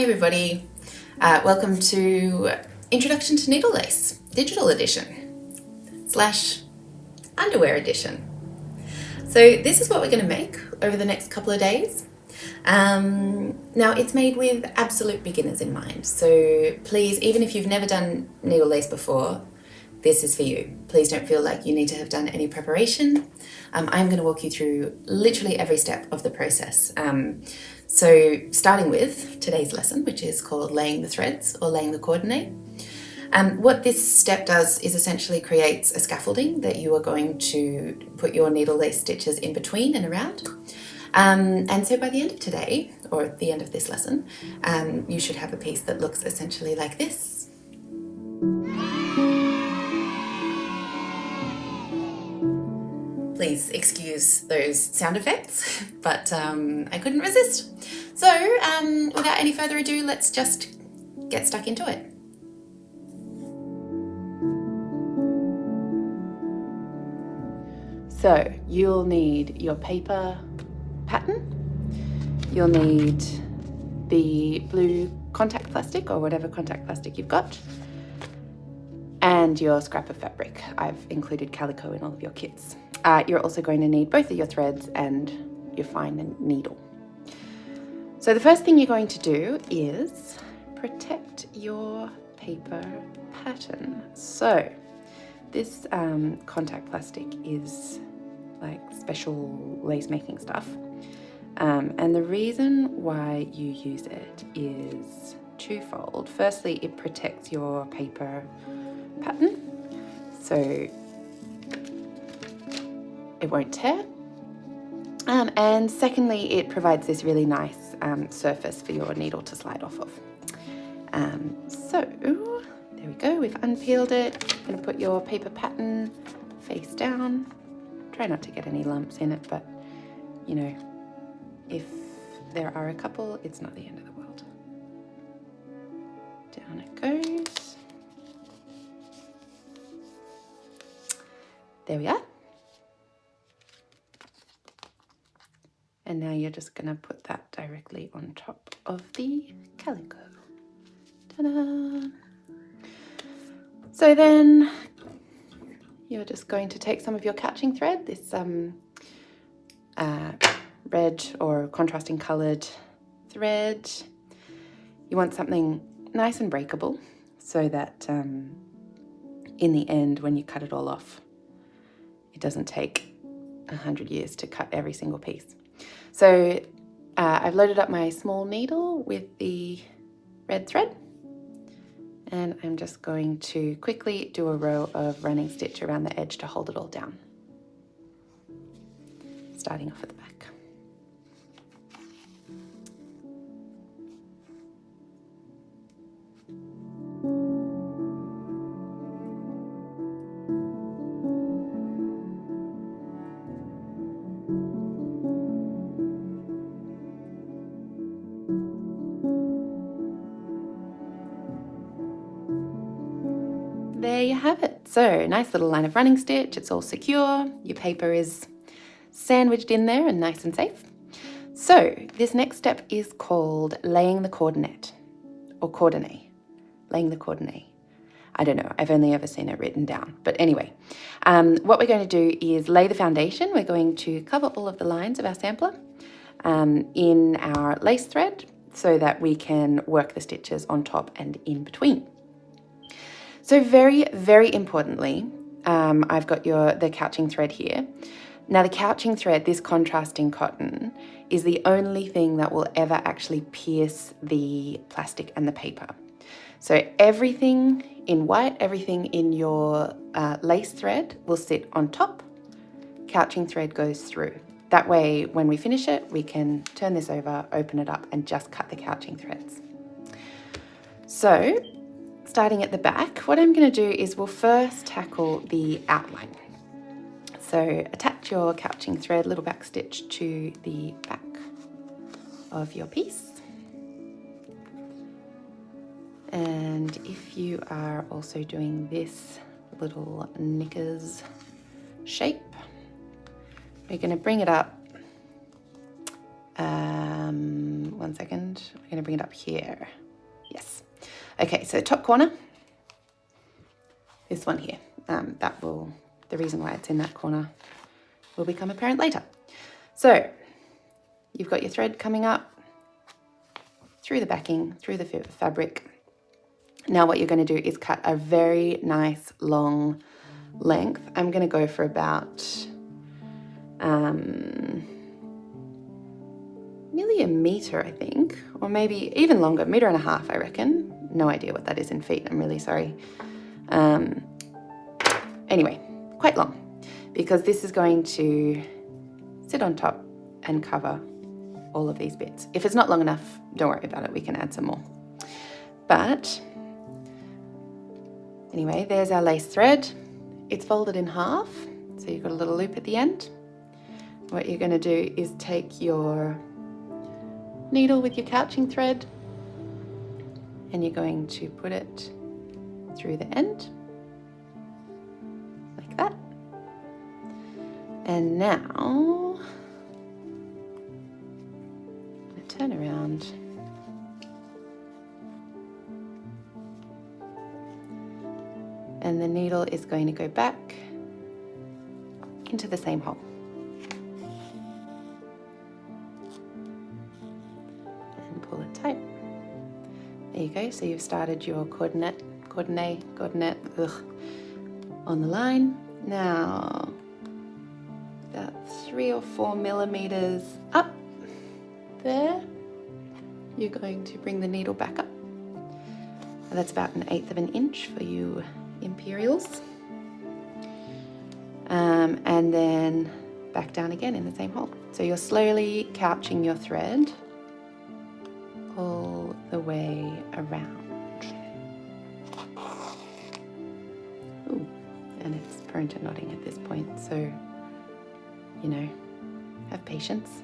Hi everybody, welcome to Introduction to Needle Lace, digital edition / underwear edition. So this is what we're going to make over the next couple of days. Now it's made with absolute beginners in mind, so please, even if you've never done needle lace before, this is for you. Please don't feel like you need to have done any preparation. I'm going to walk you through literally every step of the process. So starting with today's lesson, which is called laying the threads or laying the cordonnet. What this step does is essentially creates a scaffolding that you are going to put your needle lace stitches in between and around. And so by the end of today, or at the end of this lesson, you should have a piece that looks essentially like this. Please excuse those sound effects, but I couldn't resist. So without any further ado, let's just get stuck into it. So you'll need your paper pattern, you'll need the blue contact plastic or whatever contact plastic you've got, and your scrap of fabric. I've included calico in all of your kits. You're also going to need both of your threads and your fine needle. So the first thing you're going to do is protect your paper pattern. So this contact plastic is like special lace making stuff. And the reason why you use it is twofold. Firstly, it protects your paper pattern, so it won't tear. And secondly, it provides this really nice surface for your needle to slide off of. So there we go, we've unpeeled it. I'm gonna put your paper pattern face down. Try not to get any lumps in it, but you know, if there are a couple, it's not the end of the world. Down it goes. There we are. And now you're just gonna put that directly on top of the calico. Ta-da! So then you're just going to take some of your catching thread, this red or contrasting coloured thread. You want something nice and breakable so that in the end, when you cut it all off, it doesn't take 100 years to cut every single piece. So I've loaded up my small needle with the red thread, and I'm just going to quickly do a row of running stitch around the edge to hold it all down, starting off at the back. There you have it. So nice little line of running stitch. It's all secure. Your paper is sandwiched in there and nice and safe. So this next step is called laying the cordonnet or cordonnet. Laying the cordonnet. I don't know. I've only ever seen it written down. But anyway, what we're going to do is lay the foundation. We're going to cover all of the lines of our sampler in our lace thread so that we can work the stitches on top and in between. So very, very importantly, I've got the couching thread here. Now the couching thread, this contrasting cotton, is the only thing that will ever actually pierce the plastic and the paper. So everything in white, everything in your lace thread will sit on top. Couching thread goes through. That way, when we finish it, we can turn this over, open it up, and just cut the couching threads. So starting at the back, what I'm going to do is we'll first tackle the outline. So attach your couching thread, little back stitch to the back of your piece. And if you are also doing this little knickers shape, we're going to bring it up one second. We're going to bring it up here. Yes. Okay, so top corner, this one here. The reason why it's in that corner will become apparent later. So you've got your thread coming up through the backing, through the fabric. Now what you're going to do is cut a very nice long length. I'm going to go for about nearly a meter, I think, or maybe even longer, 1.5 meters, I reckon. No idea what that is in feet, I'm really sorry. Anyway, quite long, because this is going to sit on top and cover all of these bits. If it's not long enough, don't worry about it, we can add some more. But anyway, there's our lace thread. It's folded in half, so you've got a little loop at the end. What you're going to do is take your needle with your couching thread and you're going to put it through the end, like that. And now, I'm going to turn around. And the needle is going to go back into the same hole. And pull it tight. There you go, so you've started your cordonnet on the line. Now, about 3 or 4 millimeters up there, you're going to bring the needle back up. And that's about 1/8 of an inch for you imperials. And then back down again in the same hole. So you're slowly couching your thread all the way around. Ooh, and it's prone to knotting at this point, so, you know, have patience.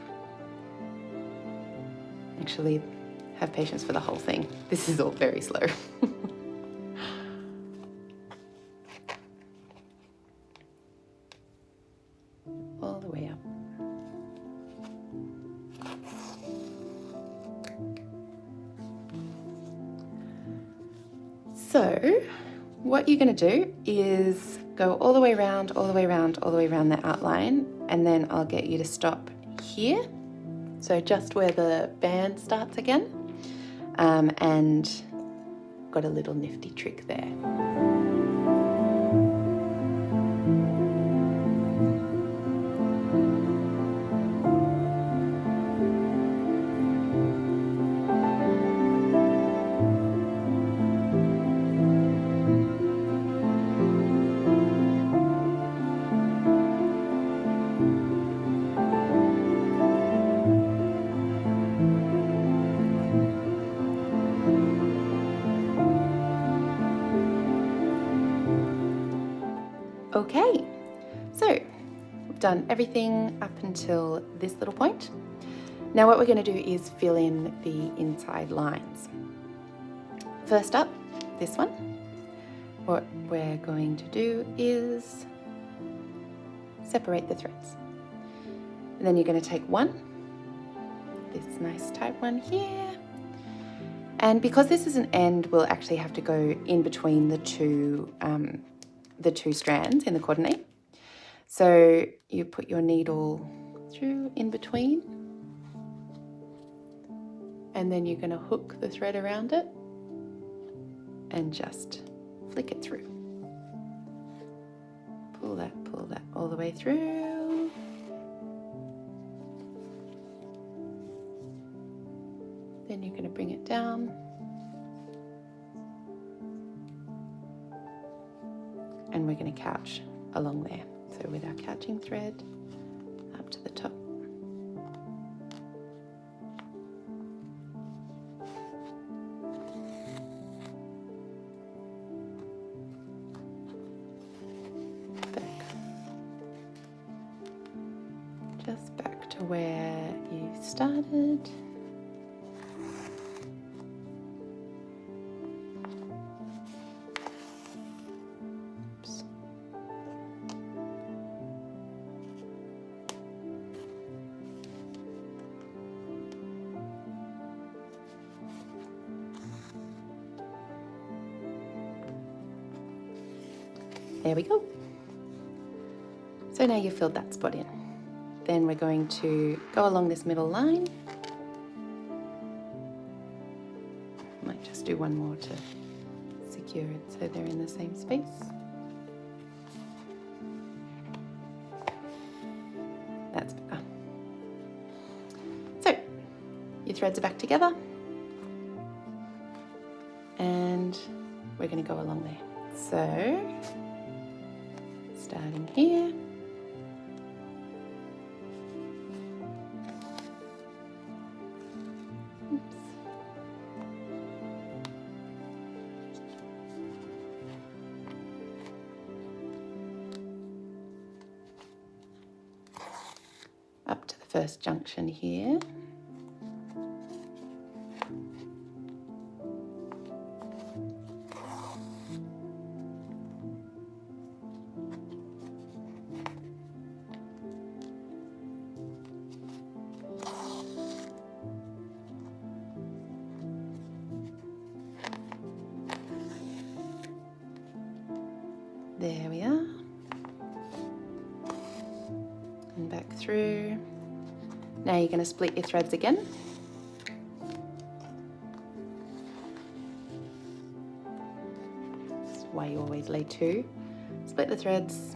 Actually, have patience for the whole thing. This is all very slow. All the way up. So what you're going to do is go all the way around, all the way around, all the way around the outline, and then I'll get you to stop here. So just where the band starts again, and got a little nifty trick there. Okay, so we've done everything up until this little point. Now what we're going to do is fill in the inside lines. First up, this one. What we're going to do is separate the threads. And then you're going to take one, this nice tight one here. And because this is an end, we'll actually have to go in between the two strands in the cordonnet. So you put your needle through in between, and then you're going to hook the thread around it and just flick it through. Pull that all the way through. Then you're going to bring it down. And we're going to couch along there. So with our couching thread up to the top. Back. Just back to where you started. There we go. So now you've filled that spot in. Then we're going to go along this middle line. Might just do one more to secure it so they're in the same space. That's better. So your threads are back together and we're going to go along there. So starting here. Oops. Up to the first junction here. There we are. And back through. Now you're going to split your threads again. That's why you always lay two. Split the threads.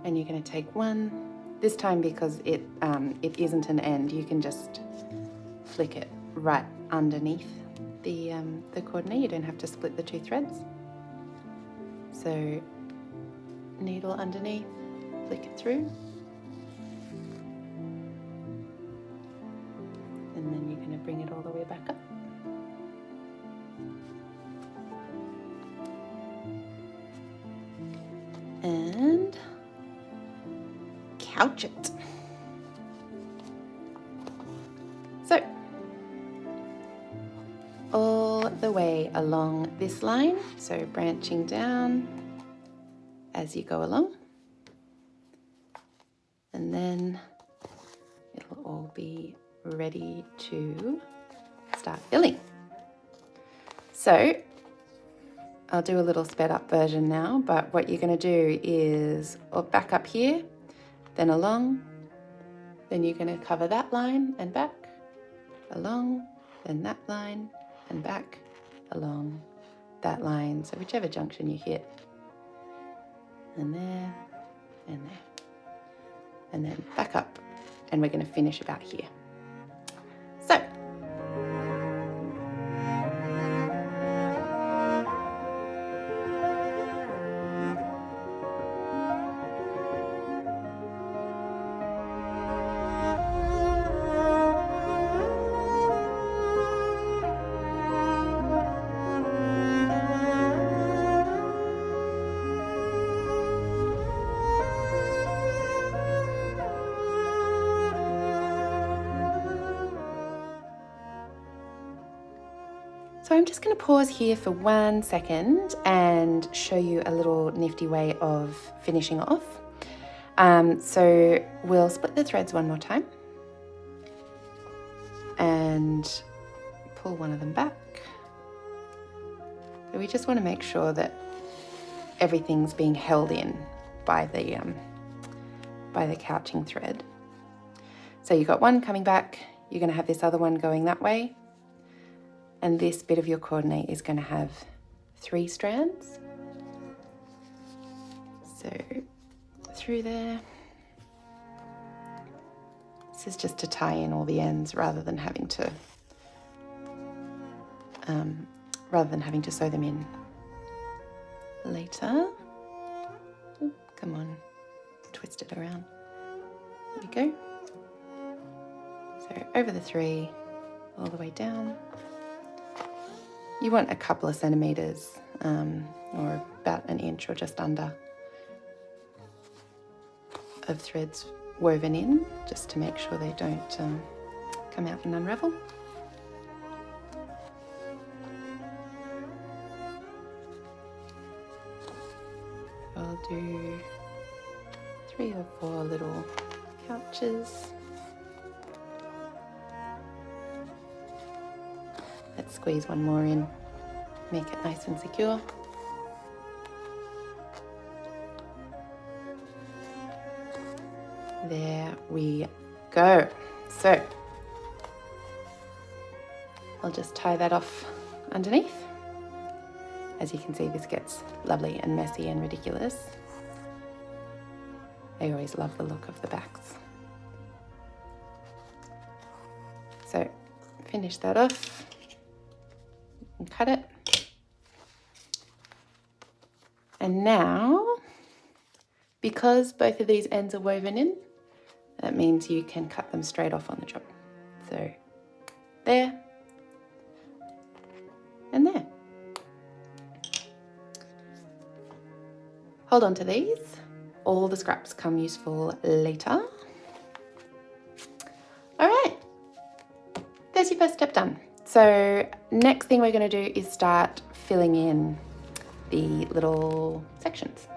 And you're going to take one. This time, because it isn't an end, you can just flick it right underneath the cordonnet. You don't have to split the two threads. So needle underneath, flick it through. And then you're going to bring it all the way back up. And couch it. So all the way along this line, so branching down as you go along, and then it'll all be ready to start filling. So I'll do a little sped up version now, but what you're going to do is back up here, then along, then you're going to cover that line and back, along, then that line and back, along that line, so whichever junction you hit, and there, and there, and then back up, and we're going to finish about here. So I'm just going to pause here for 1 second and show you a little nifty way of finishing off. So we'll split the threads one more time and pull one of them back. So we just want to make sure that everything's being held in by the couching thread. So you've got one coming back, you're going to have this other one going that way. And this bit of your coordinate is going to have 3 strands. So through there. This is just to tie in all the ends rather than having to sew them in later. Ooh, come on, twist it around. There we go. So over the 3, all the way down. You want a couple of centimetres or about an inch or just under of threads woven in, just to make sure they don't come out and unravel. I'll do 3 or 4 little couches. Let's squeeze one more in, make it nice and secure. There we go. So I'll just tie that off underneath. As you can see, this gets lovely and messy and ridiculous. I always love the look of the backs. So finish that off and cut it. And now, because both of these ends are woven in, that means you can cut them straight off on the job. So there and there. Hold on to these. All the scraps come useful later. All right, there's your first step done. So next thing we're going to do is start filling in the little sections.